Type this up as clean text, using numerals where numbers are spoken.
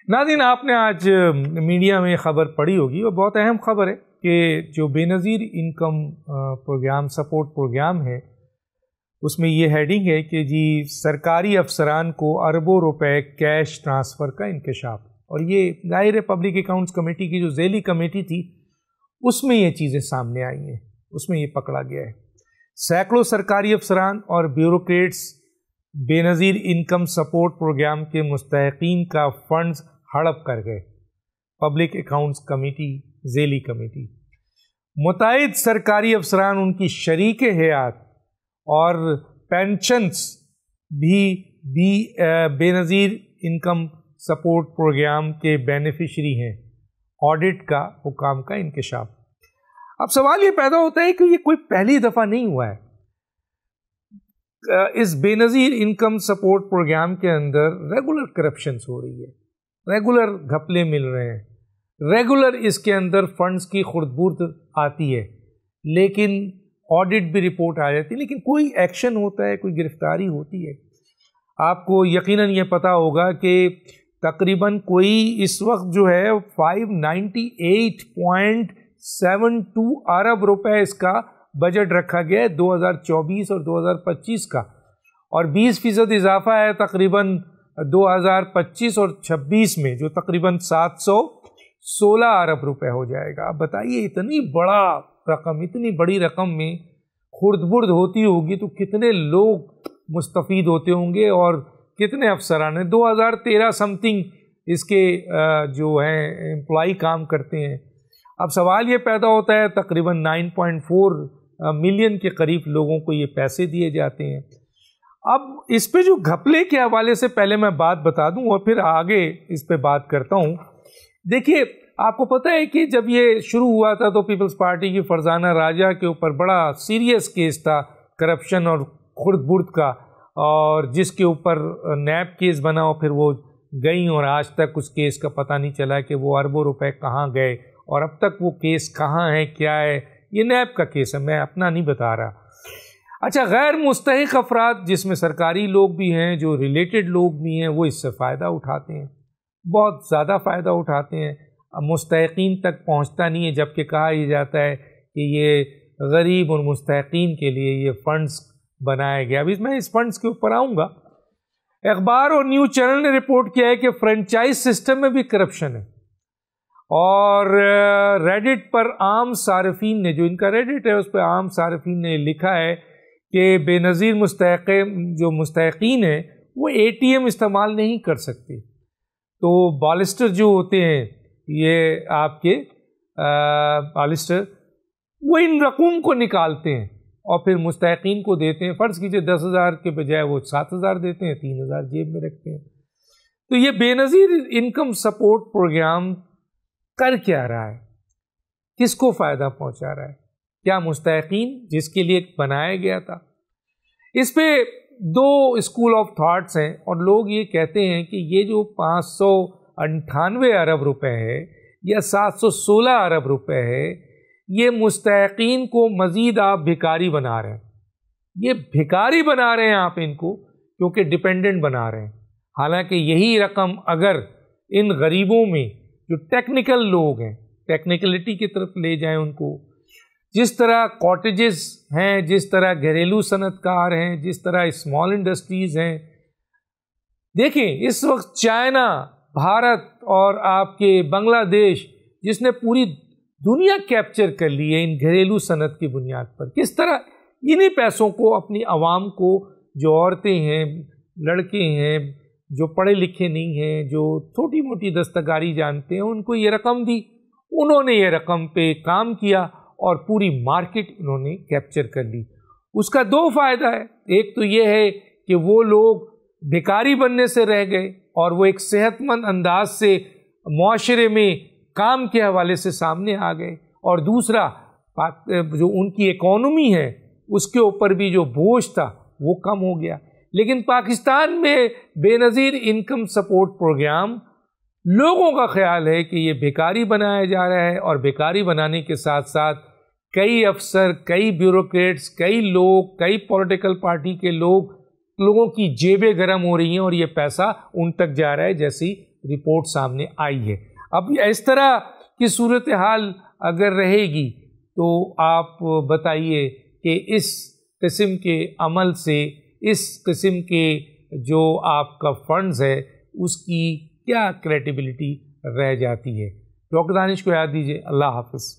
ناظرین، آپ نے آج میڈیا میں خبر پڑھی ہوگی اور بہت اہم خبر ہے کہ جو بے نظیر انکم پروگرام سپورٹ پروگرام ہے اس میں یہ ہیڈنگ ہے کہ جی سرکاری افسران کو اربوں روپے کیش ٹرانسفر کا انکشاف، اور یہ ظاہر ہے پبلک اکاؤنٹس کمیٹی کی جو ذیلی کمیٹی تھی اس میں یہ چیزیں سامنے آئی ہیں، اس میں یہ پکڑا گیا ہے۔ سینکڑوں سرکاری افسران اور بیوروکریٹس بے نظیر انکم سپورٹ پروگرام کے مستحقین کا فنڈز ہڑپ کر گئے۔ پبلک اکاؤنٹس کمیٹی ذیلی کمیٹی، متعدد سرکاری افسران، ان کی شریک حیات اور پینشنز بھی بے نظیر انکم سپورٹ پروگرام کے بینیفیشری ہیں۔ آڈٹ کا حکام کا انکشاف۔ اب سوال یہ پیدا ہوتا ہے کہ یہ کوئی پہلی دفعہ نہیں ہوا ہے۔ اس بے نظیر انکم سپورٹ پروگرام کے اندر ریگولر کرپشنز ہو رہی ہے، ریگولر گھپلے مل رہے ہیں، ریگولر اس کے اندر فنڈز کی خرد برد آتی ہے، لیکن آڈٹ بھی رپورٹ آ جاتی ہے، لیکن کوئی ایکشن ہوتا ہے، کوئی گرفتاری ہوتی ہے۔ آپ کو یقیناً یہ پتا ہوگا کہ تقریباً کوئی اس وقت جو ہے 598.72 ارب روپے اس کا بجٹ رکھا گیا ہے 2024 اور 2025 کا، اور 20% اضافہ ہے تقریباً 2025 اور 26 میں، جو تقریباً 716 ارب روپے ہو جائے گا۔ اب بتائیے اتنی بڑا رقم، اتنی بڑی رقم میں خرد برد ہوتی ہوگی تو کتنے لوگ مستفید ہوتے ہوں گے اور کتنے افسران ہیں۔ 2013 سمتنگ اس کے جو ہیں امپلائی کام کرتے ہیں۔ اب سوال یہ پیدا ہوتا ہے تقریباً 9.4 ملین کے قریب لوگوں کو یہ پیسے دیے جاتے ہیں۔ اب اس پہ جو گھپلے کے حوالے سے پہلے میں بات بتا دوں اور پھر آگے اس پہ بات کرتا ہوں۔ دیکھیے، آپ کو پتہ ہے کہ جب یہ شروع ہوا تھا تو پیپلز پارٹی کی فرزانہ راجہ کے اوپر بڑا سیریس کیس تھا کرپشن اور خرد برد کا، اور جس کے اوپر نیب کیس بنا اور پھر وہ گئیں اور آج تک اس کیس کا پتہ نہیں چلا کہ وہ اربوں روپے کہاں گئے، اور اب تک وہ کیس کہاں ہے، کیا ہے۔ یہ نیب کا کیس ہے، میں اپنا نہیں بتا رہا۔ اچھا، غیر مستحق افراد جس میں سرکاری لوگ بھی ہیں، جو ریلیٹڈ لوگ بھی ہیں، وہ اس سے فائدہ اٹھاتے ہیں، بہت زیادہ فائدہ اٹھاتے ہیں۔ مستحقین تک پہنچتا نہیں ہے، جبکہ کہا یہ جاتا ہے کہ یہ غریب اور مستحقین کے لیے یہ فنڈز بنایا گیا۔ ابھی میں اس فنڈز کے اوپر آؤں گا۔ اخبار اور نیوز چینل نے رپورٹ کیا ہے کہ فرنچائز سسٹم میں بھی کرپشن ہے، اور ریڈٹ پر عام صارفین نے، جو ان کا ریڈٹ ہے اس پہ عام صارفین نے لکھا ہے کہ بے نظیر مستحقین ہیں وہ اے ٹی ایم استعمال نہیں کر سکتے۔ تو بالسٹر جو ہوتے ہیں، یہ آپ کے بالسٹر، وہ ان رقوم کو نکالتے ہیں اور پھر مستحقین کو دیتے ہیں۔ فرض کیجئے 10,000 کے بجائے وہ 7,000 دیتے ہیں، 3,000 جیب میں رکھتے ہیں۔ تو یہ بے نظیر انکم سپورٹ پروگرام کر کیا رہا ہے؟ کس کو فائدہ پہنچا رہا ہے؟ کیا مستحقین جس کے لیے بنایا گیا تھا؟ اس پہ دو اسکول آف تھاٹس ہیں، اور لوگ یہ کہتے ہیں کہ یہ جو 598 ارب روپے ہے یا 716 ارب روپے ہے، یہ مستحقین کو مزید آپ بھکاری بنا رہے ہیں۔ یہ بھکاری بنا رہے ہیں آپ ان کو، کیونکہ ڈیپینڈنٹ بنا رہے ہیں۔ حالانکہ یہی رقم اگر ان غریبوں میں جو ٹیکنیکل لوگ ہیں، ٹیکنیکلٹی کی طرف لے جائیں ان کو، جس طرح کاٹیجز ہیں، جس طرح گھریلو صنعت کار ہیں، جس طرح اسمال انڈسٹریز ہیں۔ دیکھیں اس وقت چائنا، بھارت اور آپ کے بنگلہ دیش، جس نے پوری دنیا کیپچر کر لی ہے ان گھریلو صنعت کی بنیاد پر، کس طرح انہی پیسوں کو اپنی عوام کو، جو عورتیں ہیں، لڑکے ہیں، جو پڑھے لکھے نہیں ہیں، جو چھوٹی موٹی دستکاری جانتے ہیں، ان کو یہ رقم دی۔ انہوں نے یہ رقم پہ کام کیا اور پوری مارکیٹ انہوں نے کیپچر کر لی۔ اس کا دو فائدہ ہے، ایک تو یہ ہے کہ وہ لوگ بھکاری بننے سے رہ گئے اور وہ ایک صحت مند انداز سے معاشرے میں کام کے حوالے سے سامنے آ گئے، اور دوسرا جو ان کی اکانومی ہے اس کے اوپر بھی جو بوجھ تھا وہ کم ہو گیا۔ لیکن پاکستان میں بے نظیر انکم سپورٹ پروگرام، لوگوں کا خیال ہے کہ یہ بھکاری بنایا جا رہا ہے، اور بھکاری بنانے کے ساتھ ساتھ کئی افسر، کئی بیوروکریٹس، کئی لوگ، کئی پولیٹیکل پارٹی کے لوگوں کی جیبیں گرم ہو رہی ہیں، اور یہ پیسہ ان تک جا رہا ہے جیسی رپورٹ سامنے آئی ہے۔ اب اس طرح کی صورتحال اگر رہے گی تو آپ بتائیے کہ اس قسم کے عمل سے، اس قسم کے جو آپ کا فنڈز ہے اس کی کیا کریڈیبلٹی رہ جاتی ہے۔ ڈاکٹر دانش کو یاد دیجیے۔ اللہ حافظ۔